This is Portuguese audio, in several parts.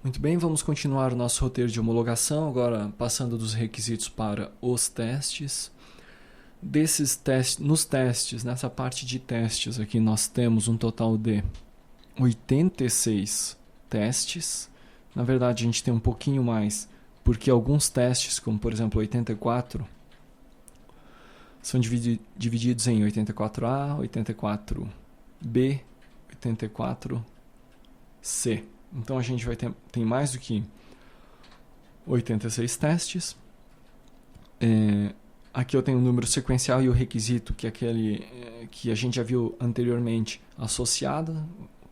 Muito bem, vamos continuar o nosso roteiro de homologação, agora passando dos requisitos para os testes. Desses testes, nos testes, nessa parte de testes aqui, nós temos um total de 86 testes. Na verdade, a gente tem um pouquinho mais, porque alguns testes, como por exemplo 84, são divididos em 84A, 84B, 84C. Então a gente vai ter tem mais do que 86 testes. Aqui eu tenho o número sequencial e o requisito, que é aquele que a gente já viu anteriormente, associado,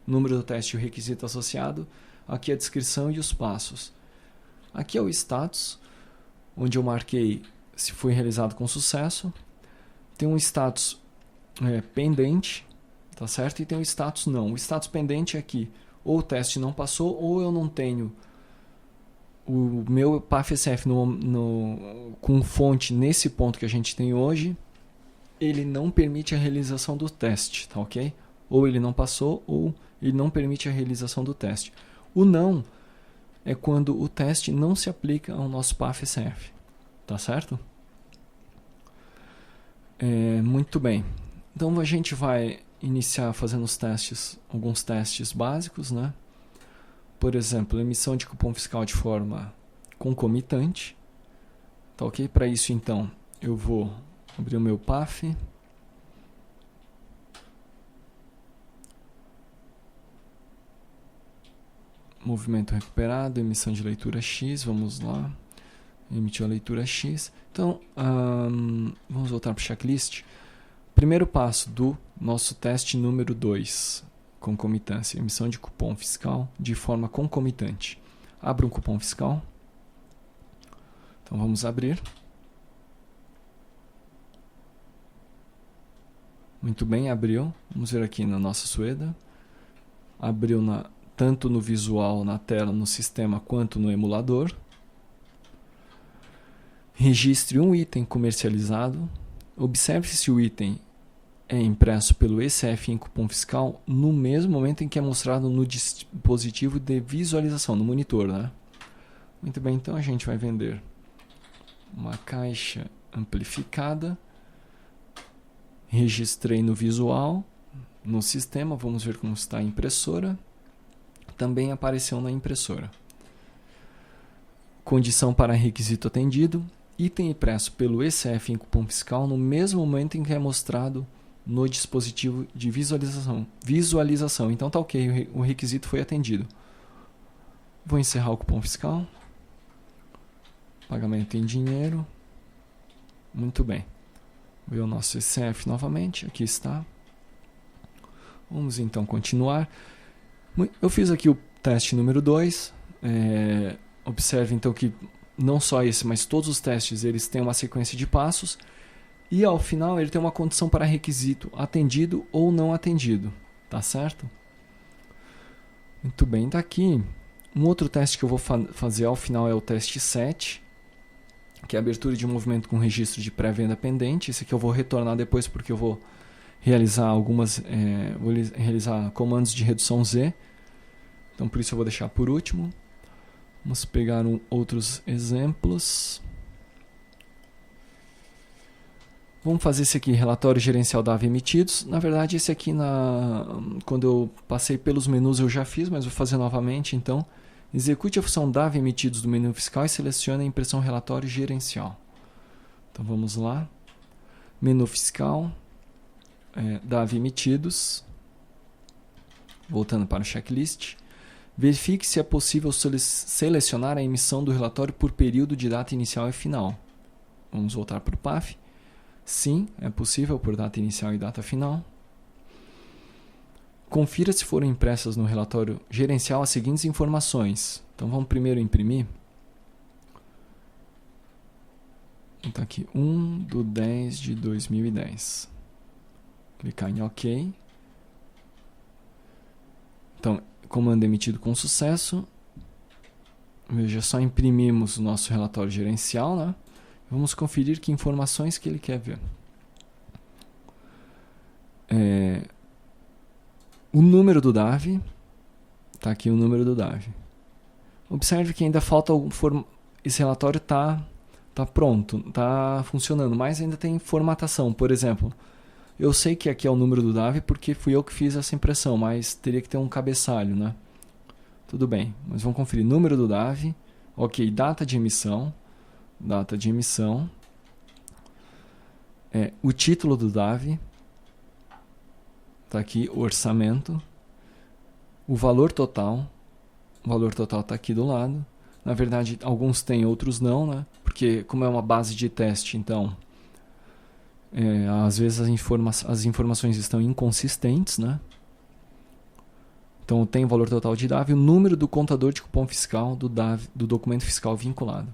número do teste e o requisito associado. Aqui a descrição e os passos. Aqui é o status, onde eu marquei se foi realizado com sucesso. Tem um status pendente, tá certo? E tem um status não. O status pendente é aqui, ou o teste não passou, ou eu não tenho o meu PAF-SF com fonte nesse ponto que a gente tem hoje, ele não permite a realização do teste, tá ok? Ou ele não passou, ou ele não permite a realização do teste. O não é quando o teste não se aplica ao nosso PAF-SF, tá certo? Muito bem. Então a gente vai iniciar fazendo os testes, alguns testes básicos, né? Por exemplo, emissão de cupom fiscal de forma concomitante. Tá ok? Para isso, então, eu vou abrir o meu PAF. Movimento recuperado, emissão de leitura X, vamos lá. Emitiu a leitura X. Então, vamos voltar para o checklist. Primeiro passo do nosso teste número 2, concomitância, emissão de cupom fiscal de forma concomitante. Abra um cupom fiscal. Então vamos abrir. Muito bem, abriu. Vamos ver aqui na nossa Sueda. Abriu tanto no visual, na tela, no sistema, quanto no emulador. Registre um item comercializado. Observe se o item é impresso pelo ECF em cupom fiscal no mesmo momento em que é mostrado no dispositivo de visualização, no monitor, né? Muito bem, então a gente vai vender uma caixa amplificada. Registrei no visual, no sistema, vamos ver como está a impressora. Também apareceu na impressora. Condição para requisito atendido. Item impresso pelo ECF em cupom fiscal no mesmo momento em que é mostrado no dispositivo de visualização. Então tá ok, o requisito foi atendido. Vou encerrar o cupom fiscal. Pagamento em dinheiro. Muito bem. Ver o nosso ECF novamente, aqui está. Vamos então continuar. Eu fiz aqui o teste número 2. Observe então que não só esse, mas todos os testes eles têm uma sequência de passos. E ao final ele tem uma condição para requisito atendido ou não atendido. Tá certo? Muito bem, tá aqui. Um outro teste que eu vou fazer ao final é o teste 7, que é a abertura de movimento com registro de pré-venda pendente. Esse aqui eu vou retornar depois porque eu vou realizar vou realizar comandos de redução Z. Então por isso eu vou deixar por último. Vamos pegar outros exemplos. Vamos fazer esse aqui, relatório gerencial DAV emitidos. Na verdade, esse aqui, quando eu passei pelos menus, eu já fiz, mas vou fazer novamente. Então, execute a função DAV emitidos do menu fiscal e selecione a impressão relatório gerencial. Então, vamos lá. Menu fiscal, DAV emitidos. Voltando para o checklist. Verifique se é possível selecionar a emissão do relatório por período de data inicial e final. Vamos voltar para o PAF. Sim, é possível por data inicial e data final. Confira se foram impressas no relatório gerencial as seguintes informações. Então vamos primeiro imprimir. Então aqui, 1/10/2010. Clicar em OK. Então, comando emitido com sucesso. Veja, só imprimimos o nosso relatório gerencial, né? Vamos conferir que informações que ele quer ver. O número do DAV. Está aqui o número do DAV. Observe que ainda falta esse relatório tá pronto, tá funcionando, mas ainda tem formatação. Por exemplo, eu sei que aqui é o número do DAV porque fui eu que fiz essa impressão, mas teria que ter um cabeçalho, né? Tudo bem, mas vamos conferir. Número do DAV, ok, data de emissão, o título do DAV, tá aqui, orçamento, o valor total está aqui do lado. Na verdade, alguns têm, outros não, né? Porque como é uma base de teste, então às vezes as informações estão inconsistentes, né? Então tem o valor total de DAV e o número do contador de cupom fiscal do DAV, do documento fiscal vinculado.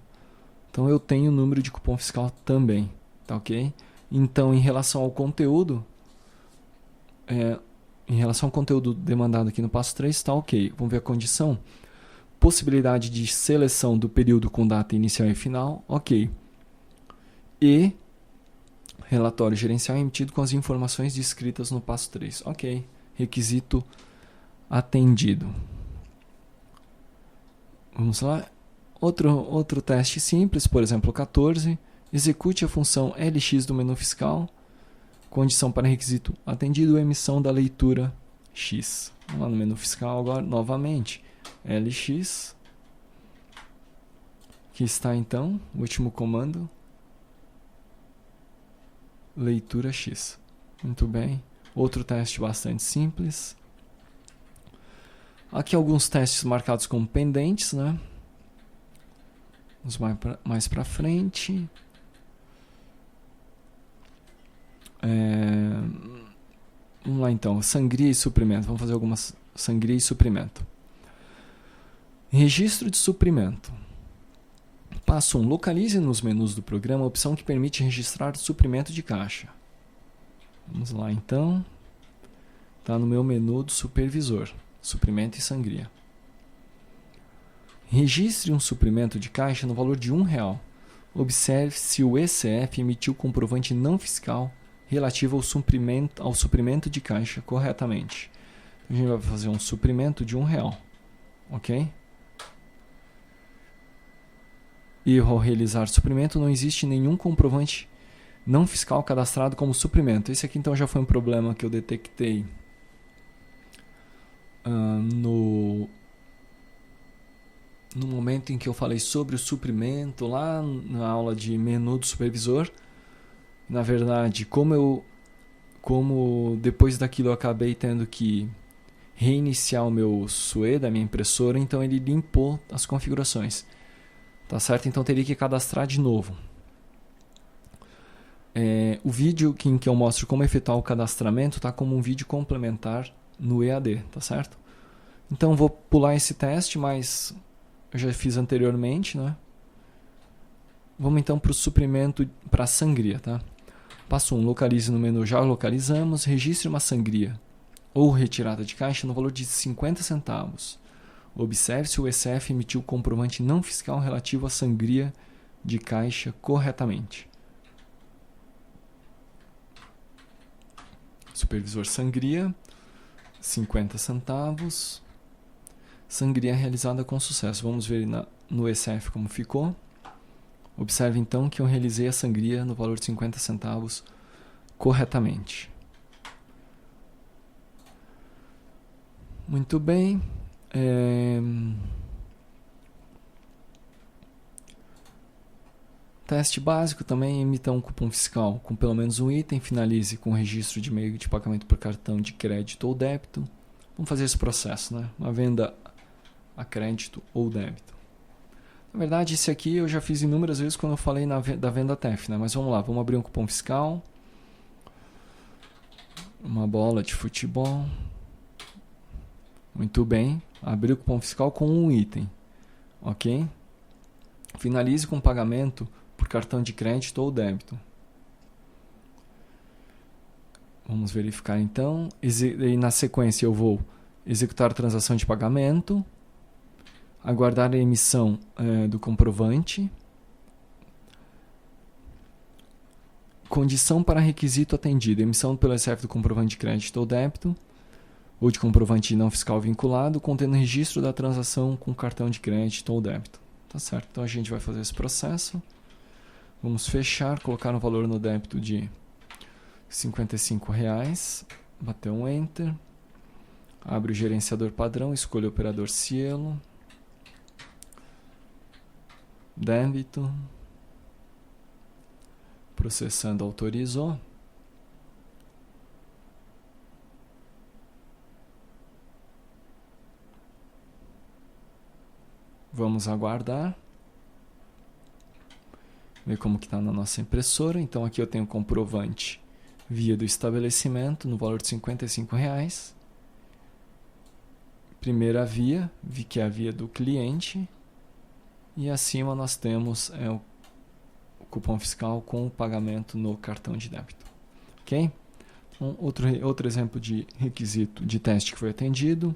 Então eu tenho o número de cupom fiscal também, tá ok? Então em relação ao conteúdo, demandado aqui no passo 3, está ok. Vamos ver a condição. Possibilidade de seleção do período com data inicial e final, ok. E relatório gerencial emitido com as informações descritas no passo 3, ok. Requisito atendido. Vamos lá. Outro teste simples, por exemplo, 14. Execute a função LX do menu fiscal. Condição para requisito atendido, emissão da leitura X. Vamos lá no menu fiscal agora, novamente. LX. Aqui está então o último comando. Leitura X. Muito bem. Outro teste bastante simples. Aqui alguns testes marcados como pendentes, né? Vamos mais para frente. Vamos lá então. Sangria e suprimento. Vamos fazer algumas sangria e suprimento. Registro de suprimento. Passo 1. Localize nos menus do programa a opção que permite registrar suprimento de caixa. Vamos lá então. Está no meu menu do supervisor. Suprimento e sangria. Registre um suprimento de caixa no valor de R$1. Observe se o ECF emitiu comprovante não fiscal relativo ao suprimento de caixa corretamente. A gente vai fazer um suprimento de R$1. Ok? Erro ao realizar suprimento, não existe nenhum comprovante não fiscal cadastrado como suprimento. Esse aqui então já foi um problema que eu detectei no momento em que eu falei sobre o suprimento lá na aula de menu do supervisor. Na verdade, como depois daquilo eu acabei tendo que reiniciar o meu SUE da minha impressora, então ele limpou as configurações. Tá certo? Então teria que cadastrar de novo. O vídeo em que eu mostro como efetuar o cadastramento está como um vídeo complementar no EAD, tá certo? Então vou pular esse teste, mas eu já fiz anteriormente, né? Vamos então para o suprimento, para a sangria, tá? Passo 1, localize no menu, já localizamos, registre uma sangria ou retirada de caixa no valor de 50 centavos. Observe se o ECF emitiu o comprovante não fiscal relativo à sangria de caixa corretamente. Supervisor sangria, 50 centavos. Sangria realizada com sucesso. Vamos ver no ECF como ficou. Observe então que eu realizei a sangria no valor de 50 centavos corretamente. Muito bem. Teste básico também, emita um cupom fiscal com pelo menos um item, finalize com registro de meio de pagamento por cartão de crédito ou débito. Vamos fazer esse processo, né? Uma venda a crédito ou débito. Na verdade, esse aqui eu já fiz inúmeras vezes quando eu falei da venda TEF, né? Mas vamos lá, vamos abrir um cupom fiscal. Uma bola de futebol. Muito bem. Abrir o cupom fiscal com um item. Ok? Finalize com pagamento por cartão de crédito ou débito. Vamos verificar então. E na sequência eu vou executar a transação de pagamento. Aguardar a emissão do comprovante. Condição para requisito atendido. Emissão pelo ECF do comprovante de crédito ou débito. ou de comprovante não fiscal vinculado, contendo registro da transação com cartão de crédito ou débito. Tá certo? Então a gente vai fazer esse processo. Vamos fechar, colocar um valor no débito de R$ 55, bater um Enter, abre o gerenciador padrão, escolha o operador Cielo, débito, processando, autorizou. Vamos aguardar. Ver como que está na nossa impressora. Então aqui eu tenho o comprovante via do estabelecimento no valor de R$ 55. Primeira via, que é a via do cliente. E acima nós temos o cupom fiscal com o pagamento no cartão de débito. Ok? Outro exemplo de requisito de teste que foi atendido.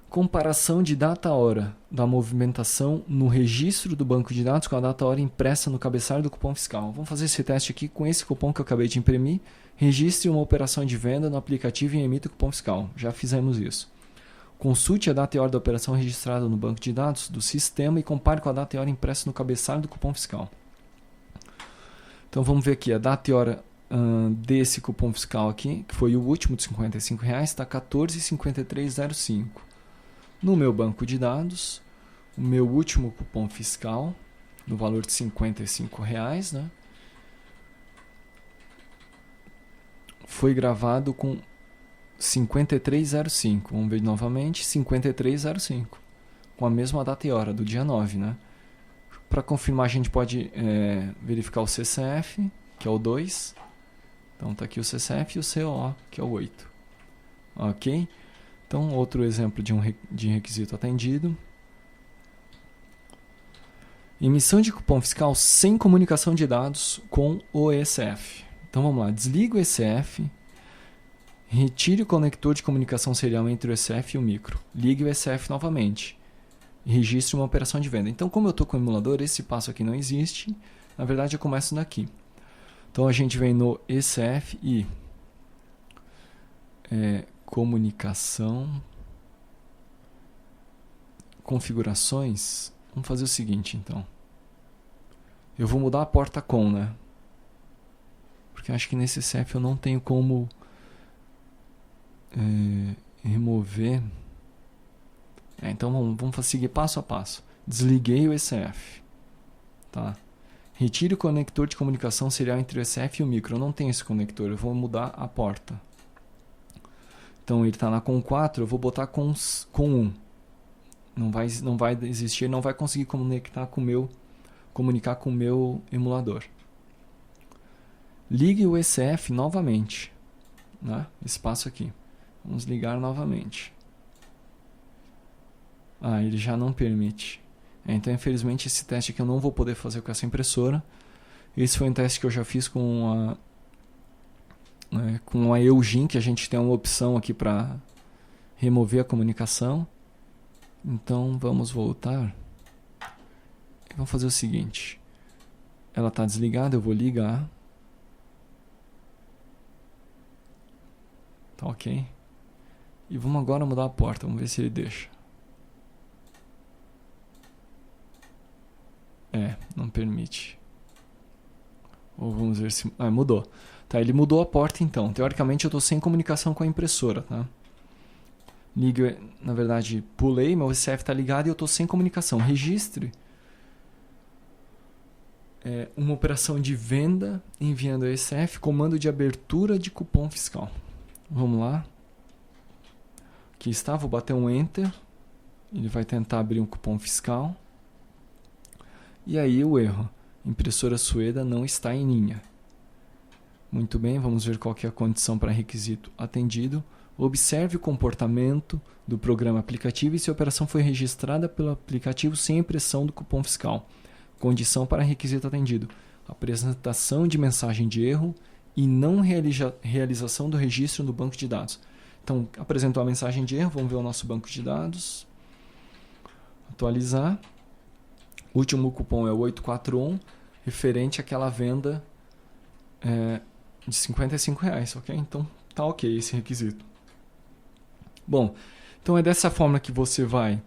Comparação de data-hora da movimentação no registro do banco de dados com a data-hora impressa no cabeçalho do cupom fiscal. Vamos fazer esse teste aqui com esse cupom que eu acabei de imprimir. Registre uma operação de venda no aplicativo e emita o cupom fiscal. Já fizemos isso. Consulte a data e hora da operação registrada no banco de dados do sistema e compare com a data e hora impressa no cabeçalho do cupom fiscal. Então vamos ver aqui a data e hora desse cupom fiscal aqui, que foi o último de R$ 55, está 14,5305. No meu banco de dados, o meu último cupom fiscal, no valor de R$ 55, né, foi gravado com 5305. Vamos ver novamente, 5305. Com a mesma data e hora, do dia 9. Né? Para confirmar, a gente pode verificar o CCF, que é o 2. Então está aqui o CCF e o COO, que é o 8. Ok? Então, outro exemplo de requisito atendido. Emissão de cupom fiscal sem comunicação de dados com o ECF. Então, vamos lá. Desliga o ECF. Retire o conector de comunicação serial entre o ECF e o micro. Ligue o ECF novamente. E registre uma operação de venda. Então, como eu estou com o emulador, esse passo aqui não existe. Na verdade, eu começo daqui. Então, a gente vem no ECF e... comunicação, configurações. Vamos fazer o seguinte, então. Eu vou mudar a porta com, né? Porque eu acho que nesse CF eu não tenho como remover. Então vamos seguir passo a passo. Desliguei o ECF. Tá? Retire o conector de comunicação serial entre o ECF e o micro. Eu não tenho esse conector, eu vou mudar a porta. Então ele está lá com 4, eu vou botar com 1. Não vai existir, não vai conseguir comunicar com o meu emulador. Ligue o ECF novamente. Né? Esse passo aqui. Vamos ligar novamente. Ele já não permite. Então, infelizmente, esse teste aqui eu não vou poder fazer com essa impressora. Esse foi um teste que eu já fiz com a Eugene, que a gente tem uma opção aqui para remover a comunicação. Então vamos voltar e vamos fazer o seguinte: ela está desligada, eu vou ligar. Tá ok? E vamos agora mudar a porta, vamos ver se ele deixa. Não permite. Ou vamos ver se... mudou. Tá, ele mudou a porta então. Teoricamente eu estou sem comunicação com a impressora, tá? Na verdade, pulei, meu ECF está ligado e eu estou sem comunicação. Registre uma operação de venda enviando ao ECF, comando de abertura de cupom fiscal. Vamos lá. Aqui está, vou bater um Enter. Ele vai tentar abrir um cupom fiscal. E aí o erro. Impressora Sueda não está em linha. Muito bem, vamos ver qual que é a condição para requisito atendido. Observe o comportamento do programa aplicativo e se a operação foi registrada pelo aplicativo sem impressão do cupom fiscal. Condição para requisito atendido: apresentação de mensagem de erro e não realização do registro no banco de dados. Então, apresentou a mensagem de erro, vamos ver o nosso banco de dados. Atualizar. O último cupom é o 841, referente àquela venda de R$ 55, ok? Então, tá ok esse requisito. Bom, então é dessa forma que você vai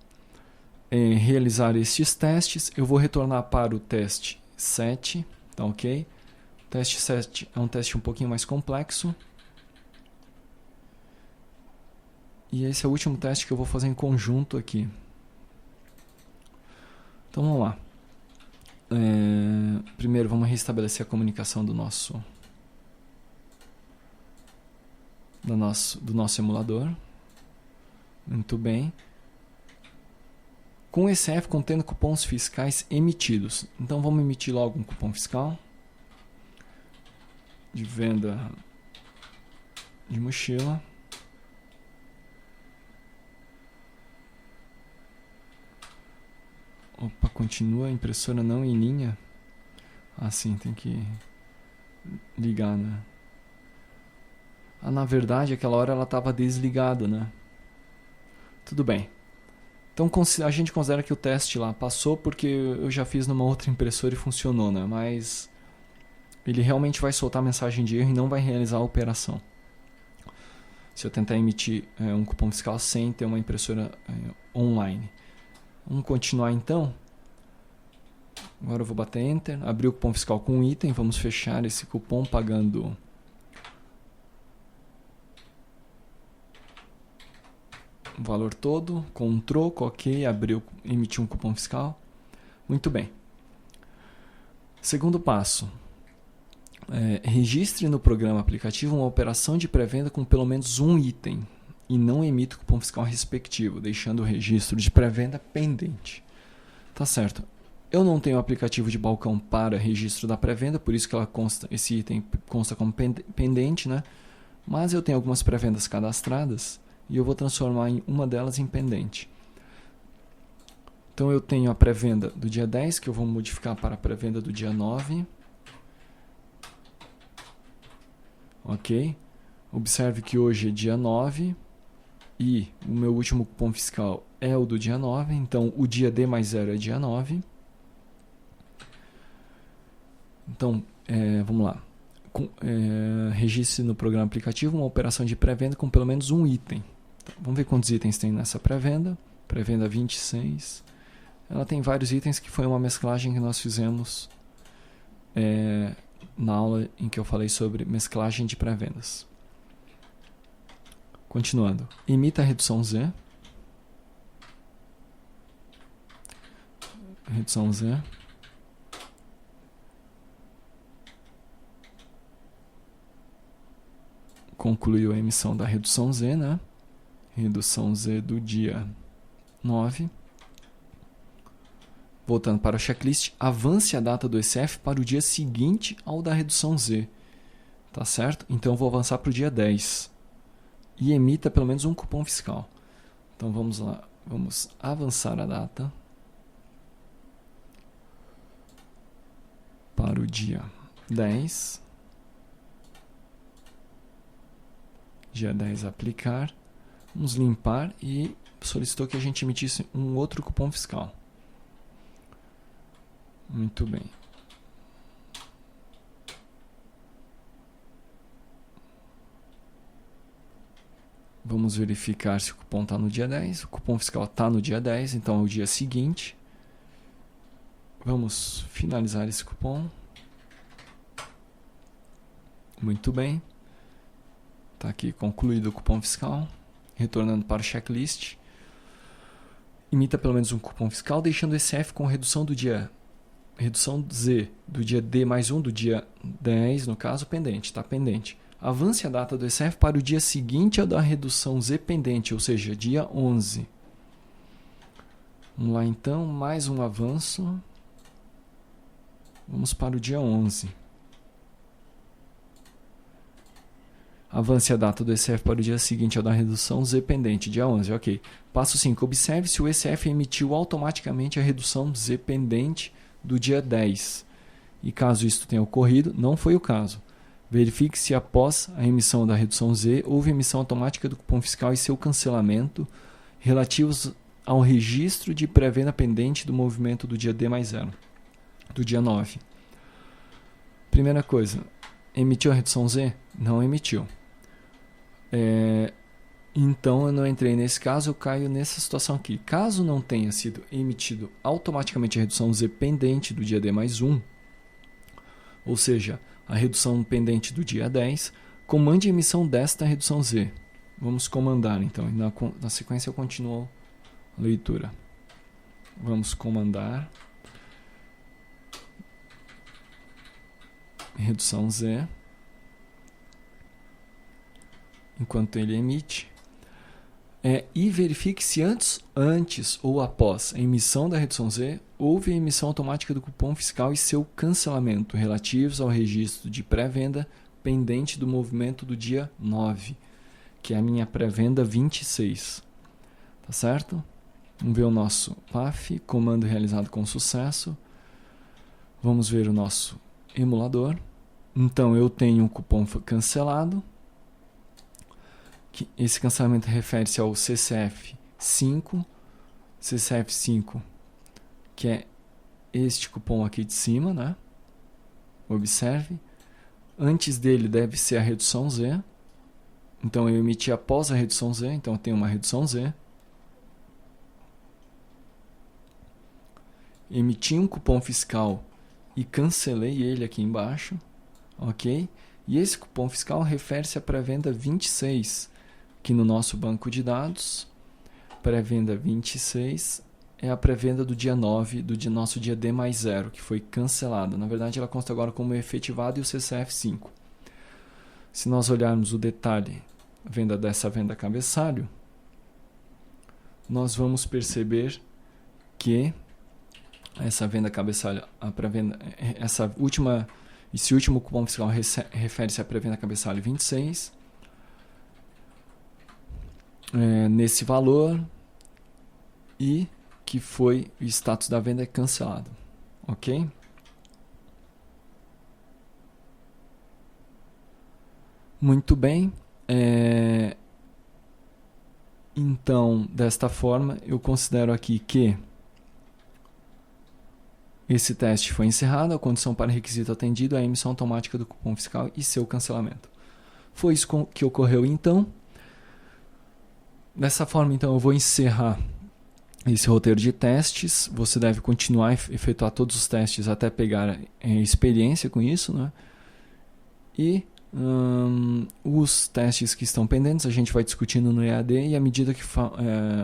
realizar estes testes. Eu vou retornar para o teste 7, tá ok? O teste 7 é um teste um pouquinho mais complexo. E esse é o último teste que eu vou fazer em conjunto aqui. Então vamos lá. Primeiro vamos restabelecer a comunicação do nosso emulador. Muito bem. Com o ECF contendo cupons fiscais emitidos. Então vamos emitir logo um cupom fiscal de venda de mochila. Opa, continua a impressora não em linha. Ah, sim, tem que ligar, né? Ah, na verdade, aquela hora ela estava desligada, né? Tudo bem. Então a gente considera que o teste lá passou porque eu já fiz numa outra impressora e funcionou, né? Mas ele realmente vai soltar a mensagem de erro e não vai realizar a operação. Se eu tentar emitir um cupom fiscal sem ter uma impressora online. Vamos continuar então. Agora eu vou bater Enter, abrir o cupom fiscal com um item, vamos fechar esse cupom pagando o valor todo, com um troco, ok, emitir um cupom fiscal. Muito bem. Segundo passo, registre no programa aplicativo uma operação de pré-venda com pelo menos um item e não emita o cupom fiscal respectivo, deixando o registro de pré-venda pendente. Tá certo. Eu não tenho aplicativo de balcão para registro da pré-venda, por isso que esse item consta como pendente, né? Mas eu tenho algumas pré-vendas cadastradas e eu vou transformar uma delas em pendente. Então eu tenho a pré-venda do dia 10, que eu vou modificar para a pré-venda do dia 9. Ok. Observe que hoje é dia 9 e o meu último cupom fiscal é o do dia 9, então o dia D mais 0 é dia 9. Então, vamos lá. Registre no programa aplicativo uma operação de pré-venda com pelo menos um item. Então, vamos ver quantos itens tem nessa pré-venda. Pré-venda 26. Ela tem vários itens que foi uma mesclagem que nós fizemos na aula em que eu falei sobre mesclagem de pré-vendas. Continuando. Emita a redução Z. Redução Z. Concluiu a emissão da redução Z, né? Redução Z do dia 9. Voltando para o checklist, avance a data do ECF para o dia seguinte ao da redução Z. Tá certo? Então eu vou avançar para o dia 10. E emita pelo menos um cupom fiscal. Então vamos lá. Vamos avançar a data para o dia 10. Dia 10 aplicar. Vamos limpar e solicitou que a gente emitisse um outro cupom fiscal. Muito bem. Vamos verificar se o cupom está no dia 10. O cupom fiscal está no dia 10, então é o dia seguinte. Vamos finalizar esse cupom. Muito bem. Está aqui concluído o cupom fiscal. Retornando para o checklist. Emita pelo menos um cupom fiscal, deixando o ECF com redução Z do dia D mais 1, do dia 10, no caso, pendente. Está pendente. Avance a data do ECF para o dia seguinte ao da redução Z pendente, ou seja, dia 11. Vamos lá então, mais um avanço. Vamos para o dia 11. Avance a data do ECF para o dia seguinte ao da redução Z pendente, dia 11, ok. Passo 5. Observe se o ECF emitiu automaticamente a redução Z pendente do dia 10. E caso isso tenha ocorrido, não foi o caso. Verifique se após a emissão da redução Z houve emissão automática do cupom fiscal e seu cancelamento relativos ao registro de pré-venda pendente do movimento do dia D mais 0, do dia 9. Primeira coisa, emitiu a redução Z? Não emitiu. Então eu não entrei nesse caso, eu caio nessa situação aqui. Caso não tenha sido emitido automaticamente a redução Z pendente do dia D mais 1, ou seja, a redução pendente do dia 10, comande a emissão desta redução Z. Vamos comandar então, na sequência eu continuo a leitura. Vamos comandar redução Z enquanto ele emite. E verifique se antes ou após a emissão da redução Z, houve a emissão automática do cupom fiscal e seu cancelamento relativos ao registro de pré-venda pendente do movimento do dia 9, que é a minha pré-venda 26. Tá certo? Vamos ver o nosso PAF, comando realizado com sucesso. Vamos ver o nosso emulador. Então eu tenho um cupom cancelado. Esse cancelamento refere-se ao CCF5, que é este cupom aqui de cima, né? Observe. Antes dele deve ser a redução Z. Então eu emiti após a redução Z, então eu tenho uma redução Z. Emiti um cupom fiscal e cancelei ele aqui embaixo, ok? E esse cupom fiscal refere-se à pré-venda 26, que no nosso banco de dados, pré-venda 26 é a pré-venda do dia 9, nosso dia D mais 0, que foi cancelada. Na verdade, ela consta agora como efetivado e o CCF5. Se nós olharmos o detalhe dessa venda cabeçalho, nós vamos perceber que essa venda cabeçalho, a pré-venda, esse último cupom fiscal refere-se à pré-venda cabeçalho 26, nesse valor, e que foi o status da venda cancelado, ok? Muito bem. Então, desta forma, eu considero aqui que esse teste foi encerrado, a condição para requisito atendido é a emissão automática do cupom fiscal e seu cancelamento. Foi isso que ocorreu então. Dessa forma, então, eu vou encerrar esse roteiro de testes. Você deve continuar a efetuar todos os testes até pegar experiência com isso, né? E os testes que estão pendentes a gente vai discutindo no EAD, e à medida que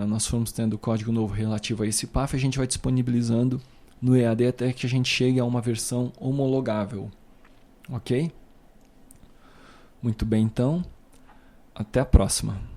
nós formos tendo código novo relativo a esse PAF, a gente vai disponibilizando no EAD até que a gente chegue a uma versão homologável. Ok? Muito bem, então. Até a próxima.